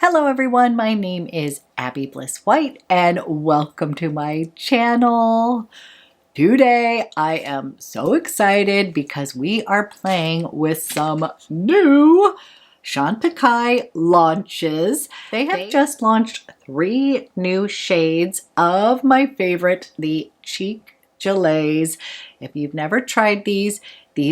Hello everyone, my name is Abby Bliss White and welcome to my channel. Today I am so excited because we are playing with some new CHANTECAILLE launches. They have just launched 3 new shades of my favorite, the Cheek Gelées. If you've never tried these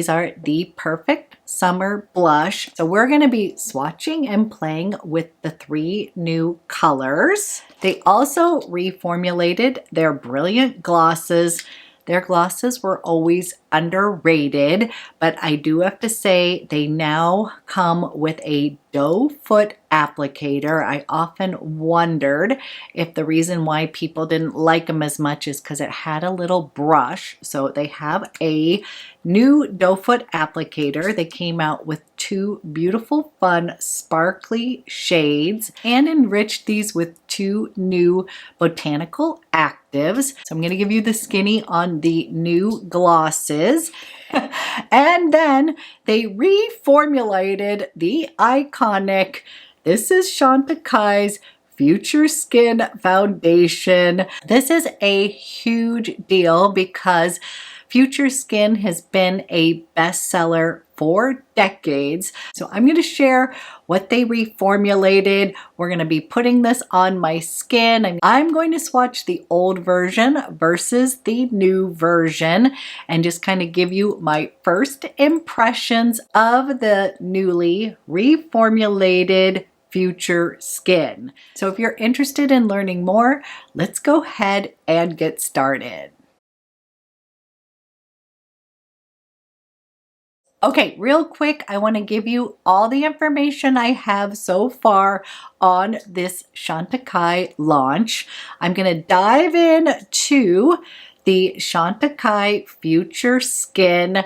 are the perfect summer blush. So we're going to be swatching and playing with the 3 new colors. They also reformulated their brilliant glosses. Their glosses were always underrated, but I do have to say they now come with a doe foot applicator. I often wondered if the reason why people didn't like them as much is because it had a little brush. So they have a new doe foot applicator. They came out with 2 beautiful, fun, sparkly shades and enriched these with 2 new botanical actives. So I'm going to give you the skinny on the new glosses. And then they reformulated the iconic, this is CHANTECAILLE's Future Skin Foundation. This is a huge deal because Future Skin has been a bestseller for decades. So I'm going to share what they reformulated. We're going to be putting this on my skin. I'm going to swatch the old version versus the new version and just kind of give you my first impressions of the newly reformulated Future Skin. So if you're interested in learning more, let's go ahead and get started. Okay, real quick, I want to give you all the information I have so far on this CHANTECAILLE launch. I'm going to dive into the CHANTECAILLE Future Skin.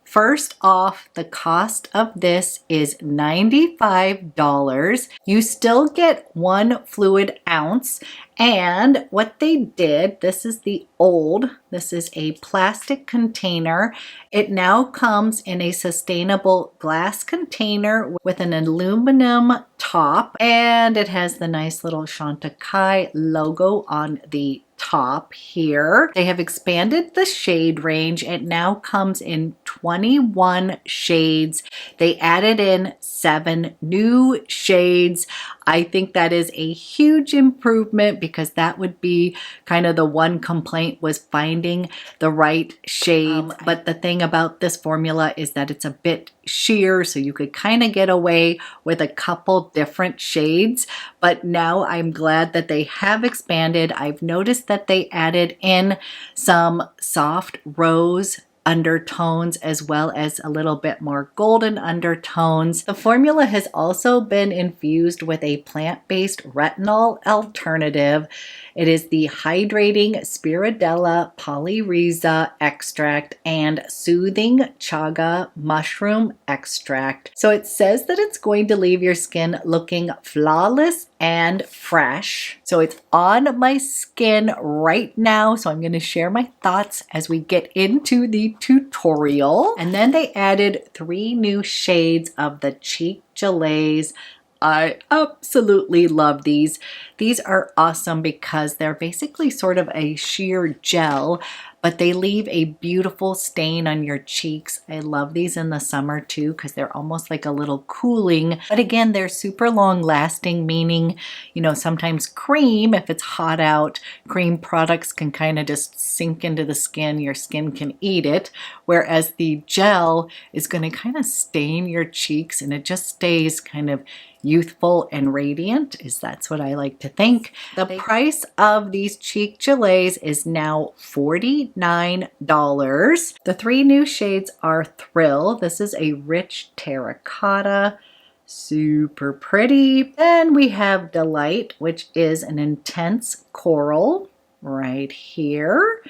First off, the cost of this is $95. You still get 1 fluid ounce. And what they did, this is the old, this is a plastic container. It now comes in a sustainable glass container with an aluminum top, and it has the nice little CHANTECAILLE logo on the top here. They have expanded the shade range. It now comes in 21 shades. They added in 7 new shades. I think that is a huge improvement because that would be kind of the one complaint, was finding the right shade. But the thing about this formula is that it's a bit sheer, so you could kind of get away with a couple different shades. But now I'm glad that they have expanded. I've noticed that they added in some soft rose undertones as well as a little bit more golden undertones. The formula has also been infused with a plant-based retinol alternative. It is the Hydrating Spiridella Polyriza extract and Soothing Chaga mushroom extract. So it says that it's going to leave your skin looking flawless and fresh. So it's on my skin right now, so I'm going to share my thoughts as we get into the tutorial. And then they added 3 new shades of the Cheek Gelées. I absolutely love these. These are awesome because they're basically sort of a sheer gel, but they leave a beautiful stain on your cheeks. I love these in the summer too because they're almost like a little cooling. But again, they're super long lasting, meaning, you know, sometimes cream, if it's hot out, cream products can kind of just sink into the skin. Your skin can eat it. Whereas the gel is going to kind of stain your cheeks and it just stays kind of youthful and radiant, that's what I like to think. The price of these Cheek Gelées is now $49. The 3 new shades are Thrill. This is a rich terracotta, super pretty. Then we have Delight, which is an intense coral right here.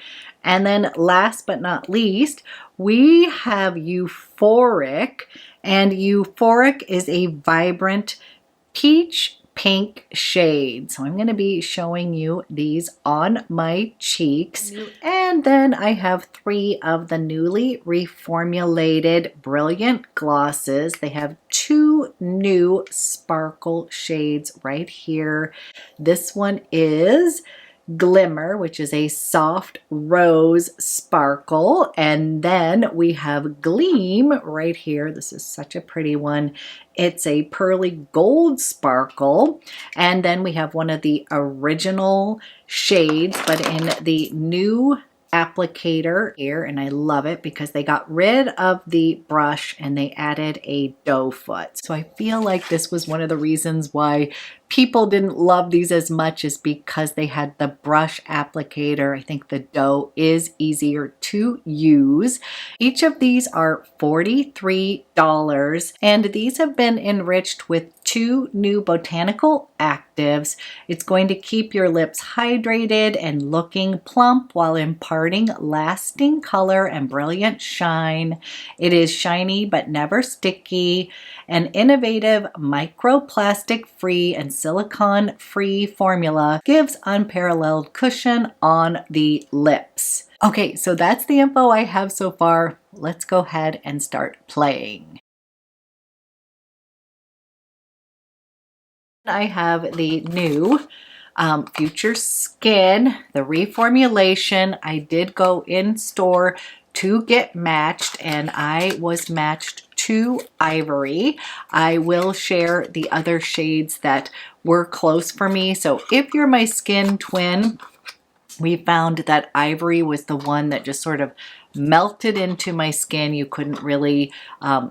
And then last but not least, we have Euphoric, and Euphoric is a vibrant peach pink shade. So I'm going to be showing you these on my cheeks. And And then I have 3 of the newly reformulated Brilliant Glosses. They have 2 new sparkle shades right here. This one is Glimmer, which is a soft rose sparkle, and then we have Gleam right here. This is such a pretty one. It's a pearly gold sparkle, and then we have one of the original shades, but in the new applicator here, and I love it because they got rid of the brush and they added a doe foot. So I feel like this was one of the reasons why people didn't love these as much, is because they had the brush applicator. I think the doe is easier to use. Each of these are $43, and these have been enriched with 2 new botanical actives. It's going to keep your lips hydrated and looking plump while imparting lasting color and brilliant shine. It is shiny but never sticky, an innovative microplastic-free and silicone-free formula gives unparalleled cushion on the lips. Okay, so that's the info I have so far. Let's go ahead and start playing. I have the new Future Skin, the reformulation. I did go in store to get matched, and I was matched to Ivory. I will share the other shades that were close for me. So if you're my skin twin, we found that Ivory was the one that just sort of melted into my skin. You couldn't really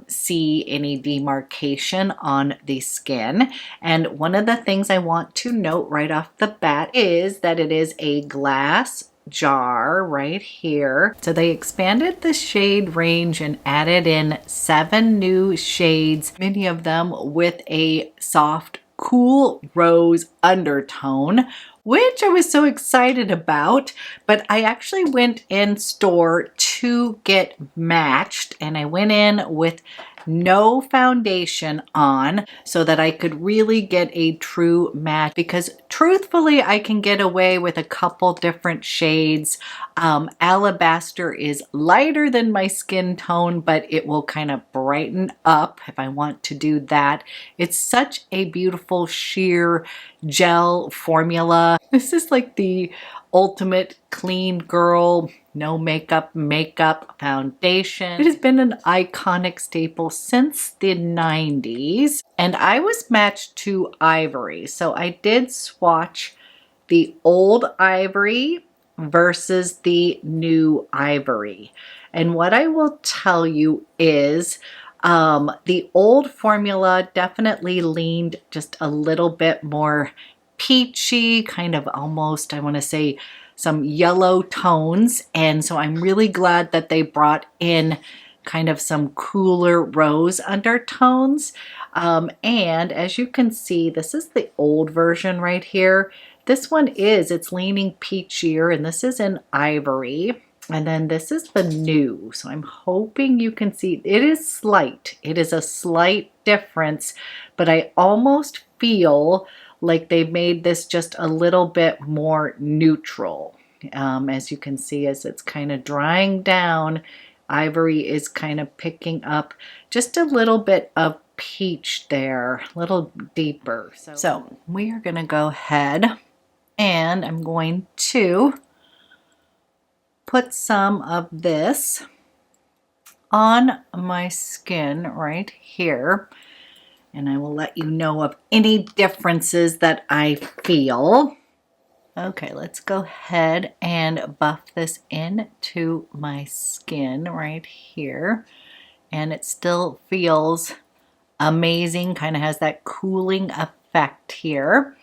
see any demarcation on the skin. And one of the things I want to note right off the bat is that it is a glass jar right here. So they expanded the shade range and added in 7 new shades, many of them with a soft, cool rose undertone, which I was so excited about. But I actually went in store to get matched, and I went in with no foundation on so that I could really get a true match, because truthfully I can get away with a couple different shades. Alabaster is lighter than my skin tone, but it will kind of brighten up if I want to do that. It's such a beautiful sheer gel formula. This is like the ultimate clean girl, no makeup foundation. It has been an iconic staple since the 90s, and I was matched to Ivory. So I did swatch the old Ivory versus the new Ivory. And what I will tell you is the old formula definitely leaned just a little bit more peachy, kind of almost, I want to say, some yellow tones. And so I'm really glad that they brought in kind of some cooler rose undertones. And as you can see, this is the old version right here. This one it's leaning peachier, and this is in Ivory. And then this is the new. So I'm hoping you can see it is slight. It is a slight difference, but I almost feel like they made this just a little bit more neutral. As you can see, as it's kind of drying down, Ivory is kind of picking up just a little bit of peach there, a little deeper. So we are going to go ahead, and I'm going to put some of this on my skin right here, and I will let you know of any differences that I feel. Okay, let's go ahead and buff this into my skin right here, and it still feels amazing, kind of has that cooling effect here.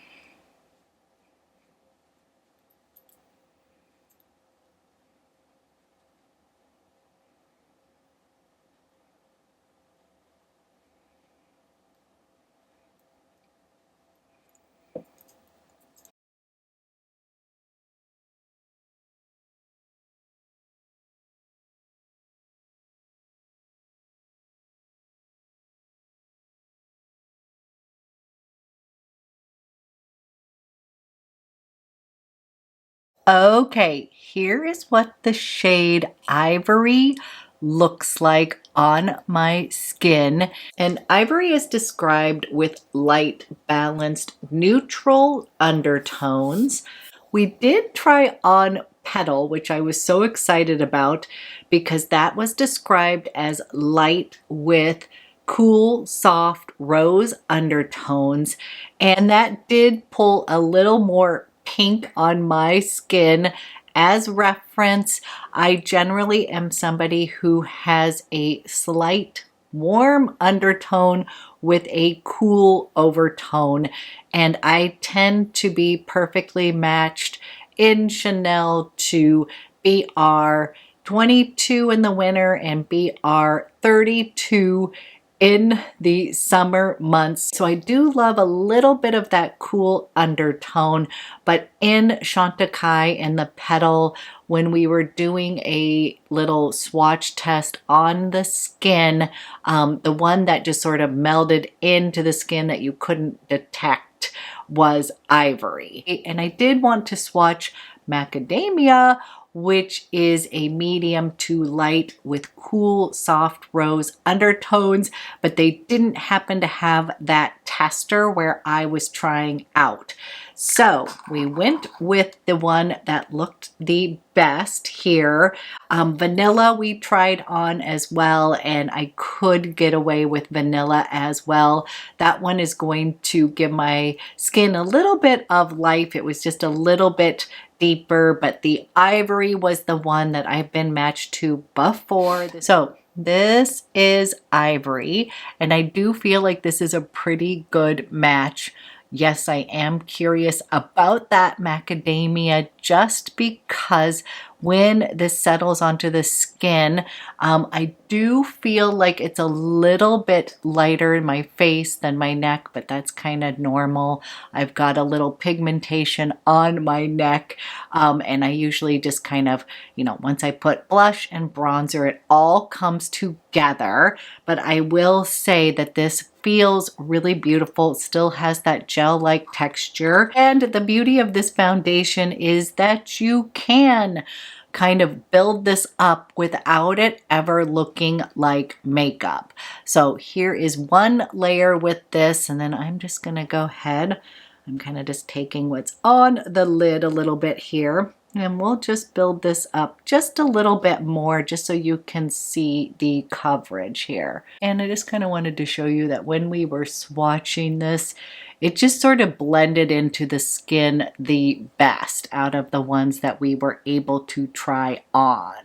Okay, here is what the shade Ivory looks like on my skin. And Ivory is described with light, balanced, neutral undertones. We did try on Petal, which I was so excited about because that was described as light with cool, soft rose undertones. And that did pull a little more pink on my skin. As reference, I generally am somebody who has a slight warm undertone with a cool overtone, and I tend to be perfectly matched in Chanel to BR 22 in the winter and BR 32 in the summer months. So I do love a little bit of that cool undertone, but in Chantecaille and the Petal, when we were doing a little swatch test on the skin, the one that just sort of melded into the skin that you couldn't detect was Ivory. And I did want to swatch Macadamia, which is a medium to light with cool, soft rose undertones, but they didn't happen to have that tester where I was trying out. So we went with the one that looked the best here. Vanilla we tried on as well, and I could get away with vanilla as well. That one is going to give my skin a little bit of life. It was just a little bit deeper, but the Ivory was the one that I've been matched to before. So this is Ivory, and I do feel like this is a pretty good match. Yes, I am curious about that macadamia just because when this settles onto the skin, I do feel like it's a little bit lighter in my face than my neck, but that's kind of normal. I've got a little pigmentation on my neck, and I usually just kind of, once I put blush and bronzer, it all comes together. But I will say that this feels really beautiful. It still has that gel-like texture. And the beauty of this foundation is that you can kind of build this up without it ever looking like makeup. So here is one layer with this, and then I'm just gonna go ahead. I'm kind of just taking what's on the lid a little bit here, and we'll just build this up just a little bit more just so you can see the coverage here. And I just kind of wanted to show you that when we were swatching this, it just sort of blended into the skin the best out of the ones that we were able to try on.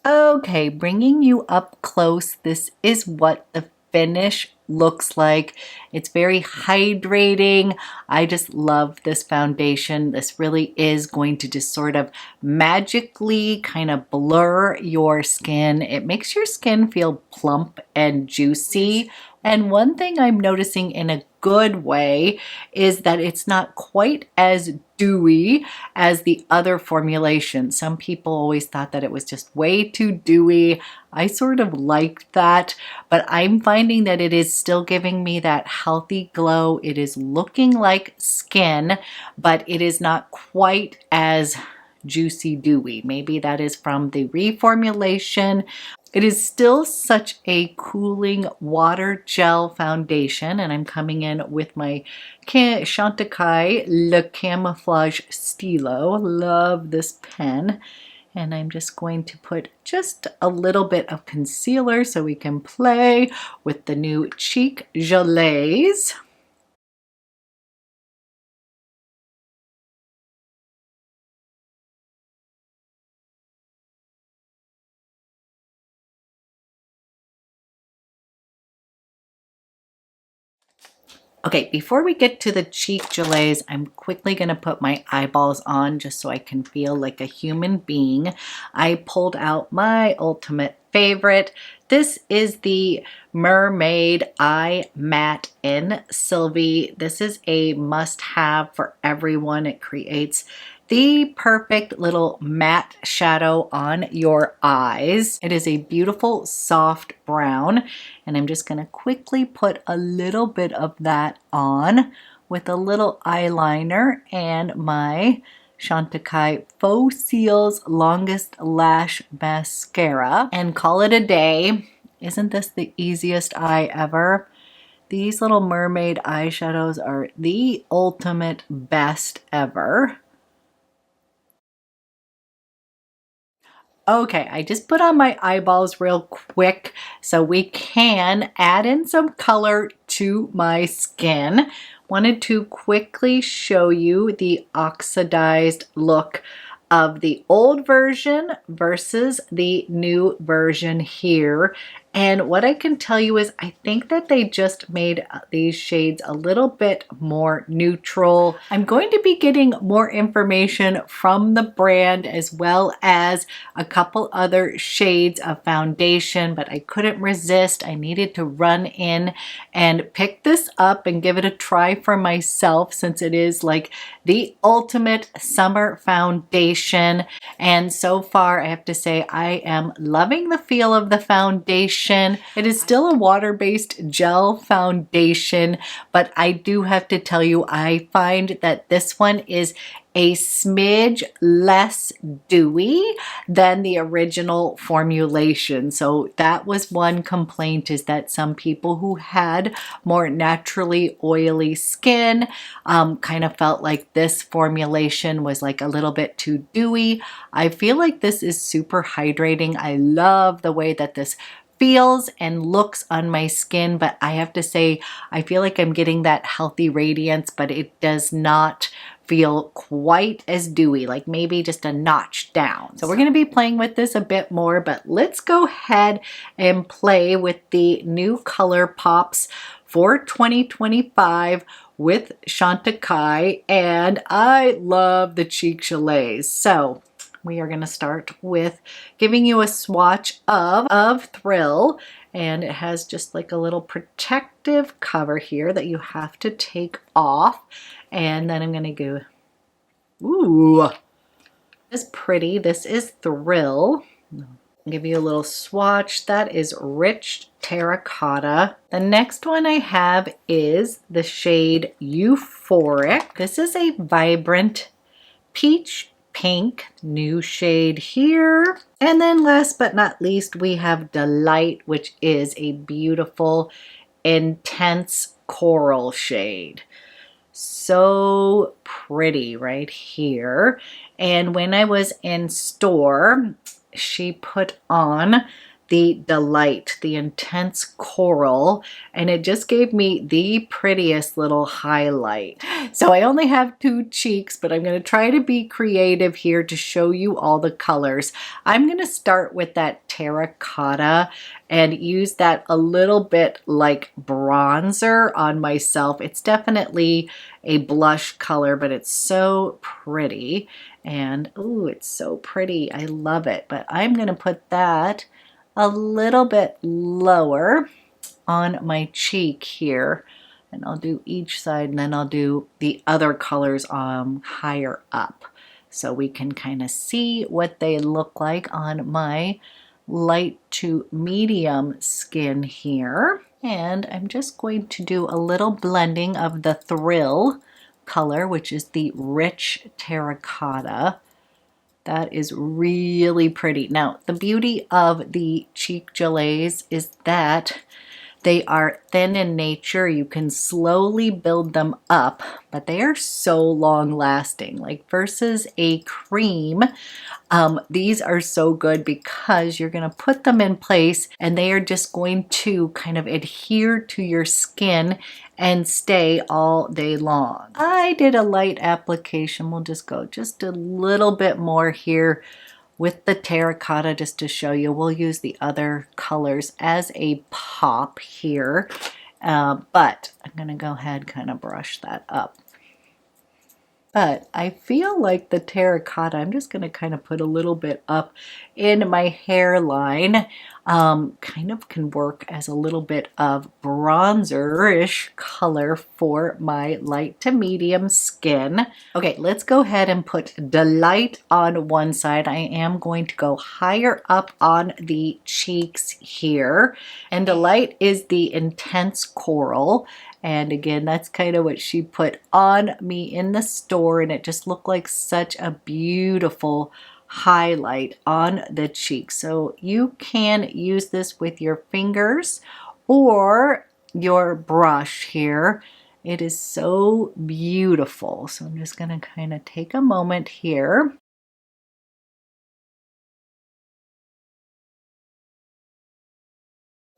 Okay, bringing you up close, this is what the finish looks like. It's very hydrating. I just love this foundation. This really is going to just sort of magically kind of blur your skin. It makes your skin feel plump and juicy. And one thing I'm noticing in a good way is that it's not quite as dewy as the other formulation. Some people always thought that it was just way too dewy. I sort of liked that, but I'm finding that it is still giving me that healthy glow. It is looking like skin, but it is not quite as juicy dewy. Maybe that is from the reformulation. It is still such a cooling water gel foundation, and I'm coming in with my Chantecaille Le Camouflage Stylo. Love this pen. And I'm just going to put just a little bit of concealer so we can play with the new cheek gelées. Okay, before we get to the cheek gelees, I'm quickly going to put my eyeballs on just so I can feel like a human being. I pulled out my ultimate favorite. This is the Mermaid Eye Matte in Sylvie. This is a must-have for everyone. It creates the perfect little matte shadow on your eyes. It is a beautiful soft brown, and I'm just going to quickly put a little bit of that on with a little eyeliner and my Chantecaille Faux Cils Longest Lash Mascara and call it a day. Isn't this the easiest eye ever? These little mermaid eyeshadows are the ultimate best ever. Okay, I just put on my eyeballs real quick so we can add in some color to my skin. Wanted to quickly show you the oxidized look of the old version versus the new version here. And what I can tell you is I think that they just made these shades a little bit more neutral. I'm going to be getting more information from the brand as well as a couple other shades of foundation, but I couldn't resist. I needed to run in and pick this up and give it a try for myself since it is like the ultimate summer foundation. And so far, I have to say I am loving the feel of the foundation. It is still a water-based gel foundation, but I do have to tell you, I find that this one is a smidge less dewy than the original formulation. So that was one complaint, is that some people who had more naturally oily skin kind of felt like this formulation was like a little bit too dewy. I feel like this is super hydrating. I love the way that this feels and looks on my skin, but I have to say I feel like I'm getting that healthy radiance, but it does not feel quite as dewy, like maybe just a notch down. So we're going to be playing with this a bit more, but let's go ahead and play with the new color pops for 2025 with Chantecaille, and I love the cheek gelees. So we are going to start with giving you a swatch of Thrill, and it has just like a little protective cover here that you have to take off. And then I'm going to go, ooh, this is pretty. This is Thrill. I'll give you a little swatch. That is Rich Terracotta. The next one I have is the shade Euphoric. This is a vibrant peach pink, new shade here. And then last but not least, we have Delight, which is a beautiful, intense coral shade. So pretty right here. And when I was in store, she put on the Delight, the intense coral, and it just gave me the prettiest little highlight. So I only have two cheeks, but I'm going to try to be creative here to show you all the colors. I'm going to start with that terracotta and use that a little bit like bronzer on myself. It's definitely a blush color, but it's so pretty. And ooh, it's so pretty. I love it. But I'm going to put that a little bit lower on my cheek here, and I'll do each side, and then I'll do the other colors higher up so we can kind of see what they look like on my light to medium skin here. And I'm just going to do a little blending of the Thrill color, which is the Rich Terracotta. That is really pretty. Now, the beauty of the cheek gelees is that they are thin in nature. You can slowly build them up, but they are so long lasting. Like versus a cream, these are so good because you're going to put them in place and they are just going to kind of adhere to your skin and stay all day long. I did a light application. We'll just go just a little bit more here with the terracotta just to show you. We'll use the other colors as a pop here. but I'm gonna go ahead, kind of brush that up. But I feel like the terracotta, I'm just going to kind of put a little bit up in my hairline, kind of can work as a little bit of bronzer-ish color for my light to medium skin. Okay, let's go ahead and put Delight on one side. I am going to go higher up on the cheeks here. And Delight is the Intense Coral. And again, that's kind of what she put on me in the store, and it just looked like such a beautiful highlight on the cheek. So you can use this with your fingers or your brush here. It is so beautiful. So I'm just going to kind of take a moment here.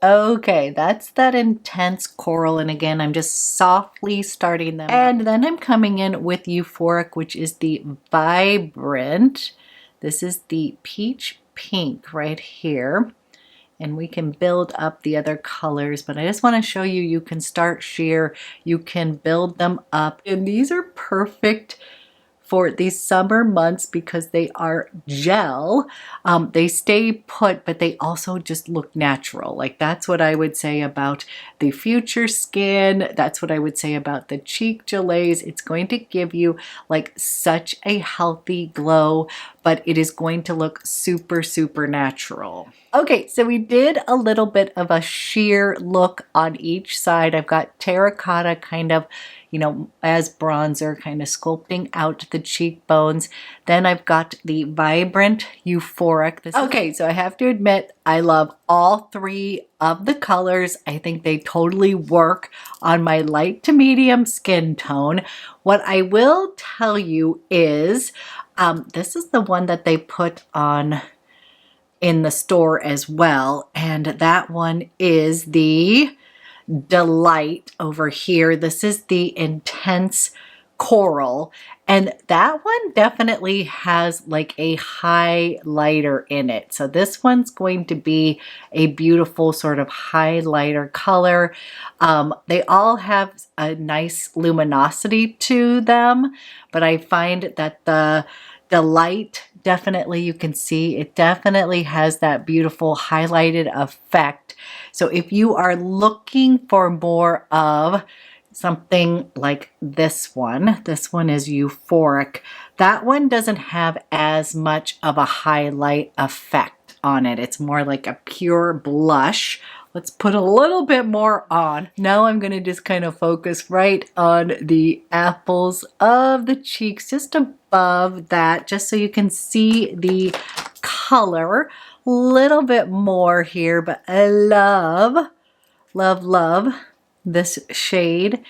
Okay, that's that Intense Coral, and again, I'm just softly starting them. And then I'm coming in with Euphoric, which is the Vibrant. This is the Peach Pink right here. And we can build up the other colors, but I just want to show you, you can start sheer, you can build them up. And these are perfect for these summer months because they are gel. They stay put, but they also just look natural. Like that's what I would say about the Future Skin. That's what I would say about the cheek gelees. It's going to give you like such a healthy glow, but it is going to look super, super natural. Okay, so we did a little bit of a sheer look on each side. I've got terracotta kind of, you know, as bronzer, kind of sculpting out the cheekbones. Then I've got the Vibrant Euphoric. Okay, so I have to admit, I love all three of the colors. I think they totally work on my light to medium skin tone. What I will tell you is, this is the one that they put on in the store as well, and that one is the Delight over here. This is the Intense Coral, and that one definitely has like a highlighter in it. So this one's going to be a beautiful sort of highlighter color. They all have a nice luminosity to them, but I find that the Delight, definitely, you can see it definitely has that beautiful highlighted effect. So if you are looking for more of something like this one is Euphoric. That one doesn't have as much of a highlight effect on it. It's more like a pure blush. Let's put a little bit more on. Now I'm going to just kind of focus right on the apples of the cheeks, just above that, just so you can see the color a little bit more here. But I love, love, love this shade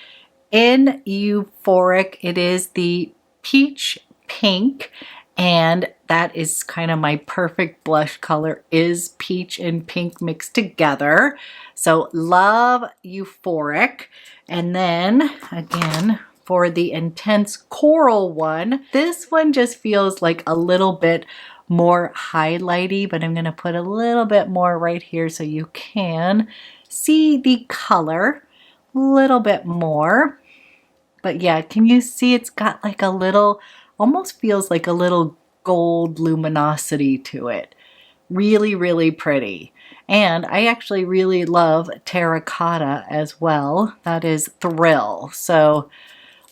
in Euphoric. It is the Peach Pink, and that is kind of my perfect blush color, is peach and pink mixed together. So love Euphoric. And then again, for the Intense Coral one, this one just feels like a little bit more highlighty, but I'm going to put a little bit more right here so you can see the color a little bit more. But yeah, can you see it's got like a little, almost feels like a little gold luminosity to it. Really, really pretty. And I actually really love terracotta as well. That is Thrill. So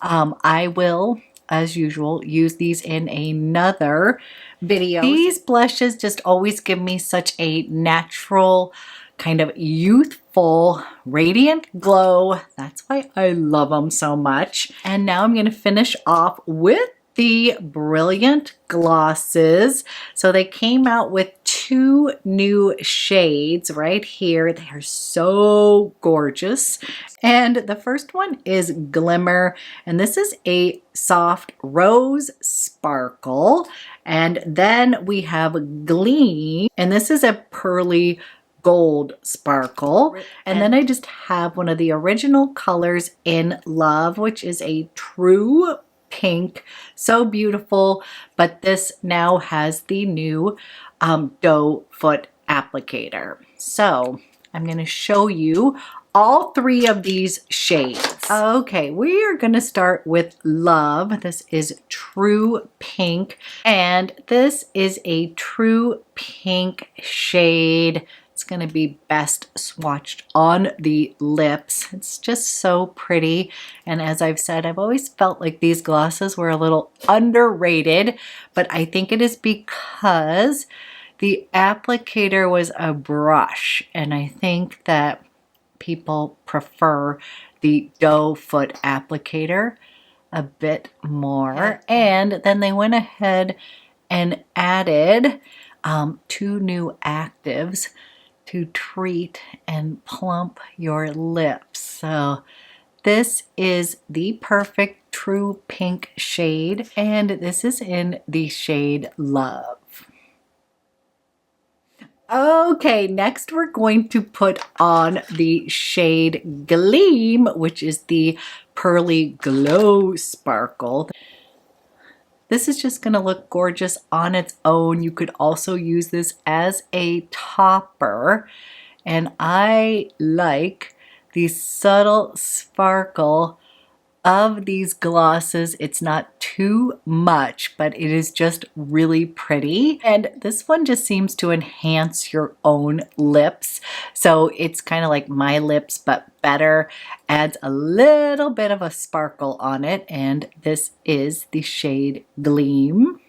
I will, as usual, use these in another video. These blushes just always give me such a natural, kind of youthful, radiant glow. That's why I love them so much. And now I'm going to finish off with the Brilliant glosses. So they came out with 2 new shades right here. They are so gorgeous. And the first one is Glimmer, and this is a soft rose sparkle. And then we have Gleam, and this is a pearly gold sparkle. And then I just have one of the original colors in Love, which is a true pink. So beautiful. But this now has the new doe foot applicator. So I'm going to show you all three of these shades. Okay, we are gonna start with Love. This is True Pink, and this is a true pink shade. It's gonna be best swatched on the lips. It's just so pretty. And as I've said, I've always felt like these glosses were a little underrated, but I think it is because the applicator was a brush, and I think that people prefer the doe foot applicator a bit more. And then they went ahead and added 2 new actives to treat and plump your lips. So this is the perfect true pink shade, and this is in the shade Love. Okay, next we're going to put on the shade Gleam, which is the Pearly Glow Sparkle. This is just gonna look gorgeous on its own. You could also use this as a topper, and I like the subtle sparkle of these glosses. It's not too much, but it is just really pretty. And this one just seems to enhance your own lips. So it's kind of like my lips, but better. Adds a little bit of a sparkle on it. And this is the shade Gleam.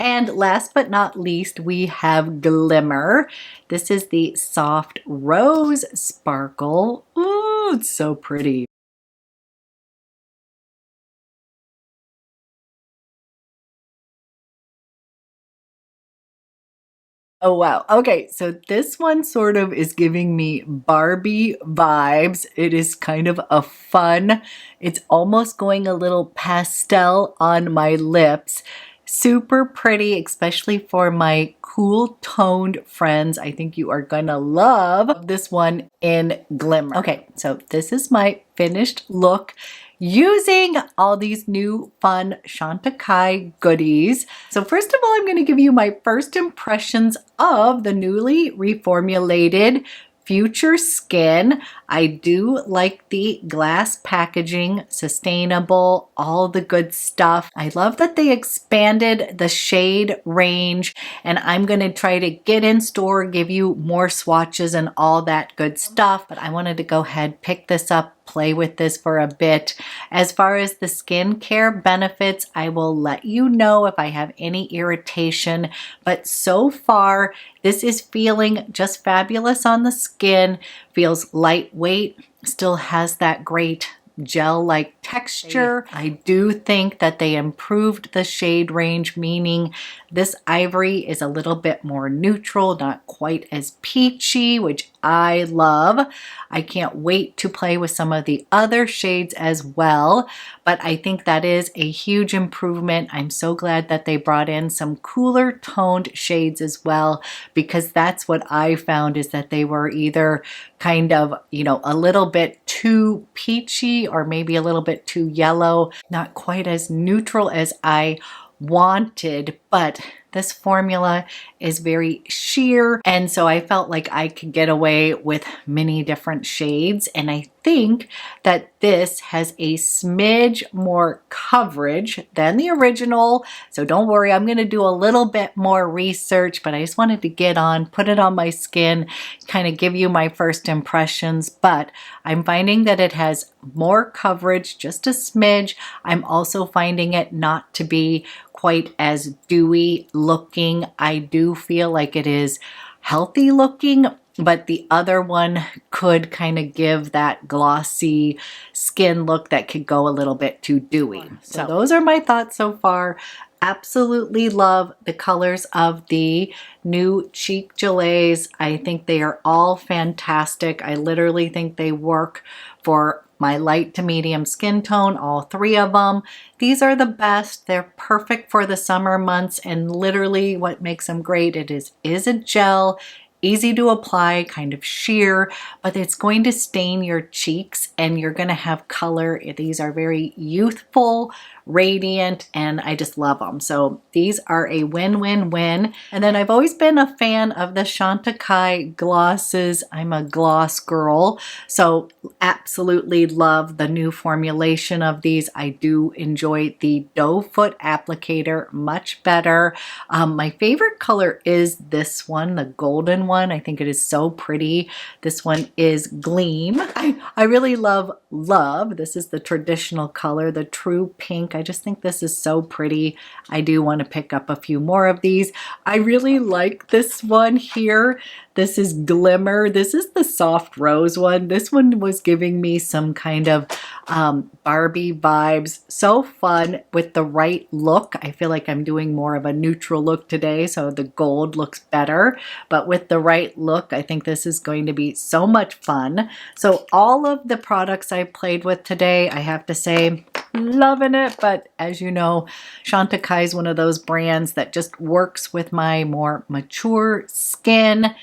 And last but not least, we have Glimmer. This is the Soft Rose Sparkle. Ooh, it's so pretty. Oh wow. Okay, so this one sort of is giving me Barbie vibes. It is kind of a fun, it's almost going a little pastel on my lips. Super pretty, especially for my cool toned friends. I think you are gonna love this one in Glimmer. Okay, so this is my finished look using all these new fun Chantecaille goodies. So first of all, I'm going to give you my first impressions of the newly reformulated Future Skin. I do like the glass packaging, sustainable, all the good stuff. I love that they expanded the shade range, and I'm going to try to get in store, give you more swatches and all that good stuff. But I wanted to go ahead, pick this up, play with this for a bit. As far as the skincare benefits, I will let you know if I have any irritation, but so far this is feeling just fabulous on the skin. Feels lightweight, still has that great gel-like texture. I do think that they improved the shade range, meaning this ivory is a little bit more neutral, not quite as peachy, which I love. I can't wait to play with some of the other shades as well, but I think that is a huge improvement. I'm so glad that they brought in some cooler toned shades as well, because that's what I found, is that they were either kind of, you know, a little bit too peachy or maybe a little bit too yellow, not quite as neutral as I wanted. But this formula is very sheer, and so I felt like I could get away with many different shades, and I think that this has a smidge more coverage than the original. So don't worry, I'm going to do a little bit more research, but I just wanted to get on, put it on my skin, kind of give you my first impressions. But I'm finding that it has more coverage, just a smidge. I'm also finding it not to be quite as dewy looking. I do feel like it is healthy looking, but the other one could kind of give that glossy skin look that could go a little bit too dewy. So those are my thoughts so far. Absolutely love the colors of the new cheek gelées. I think they are all fantastic. I literally think they work for my light to medium skin tone, all three of them. These are the best. They're perfect for the summer months, and literally what makes them great, it is a gel. easy to apply, kind of sheer, but it's going to stain your cheeks and you're going to have color. These are very youthful, radiant, and I just love them. So these are a win-win-win. And then I've always been a fan of the Chantecaille glosses. I'm a gloss girl, so absolutely love the new formulation of these. I do enjoy the doe foot applicator much better. My favorite color is this one, the golden one. I think it is so pretty. This one is Gleam. I really love. This is the traditional color, the true pink. I just think this is so pretty. I do want to pick up a few more of these. I really like this one here. This is Glimmer. This is the soft rose one. This one was giving me some kind of Barbie vibes. So fun with the right look. I feel like I'm doing more of a neutral look today, so the gold looks better. But with the right look, I think this is going to be so much fun. So all of the products I played with today, I have to say, loving it. But as you know, Chantecaille is one of those brands that just works with my more mature skin.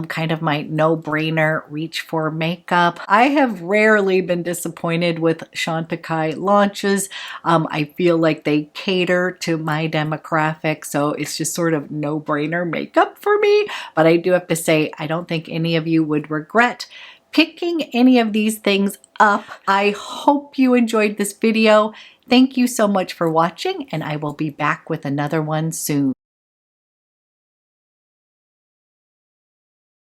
Kind of my no-brainer reach for makeup. I have rarely been disappointed with Chantecaille launches. I feel like they cater to my demographic, so it's just sort of no-brainer makeup for me. But I do have to say, I don't think any of you would regret picking any of these things up. I hope you enjoyed this video. Thank you so much for watching, and I will be back with another one soon.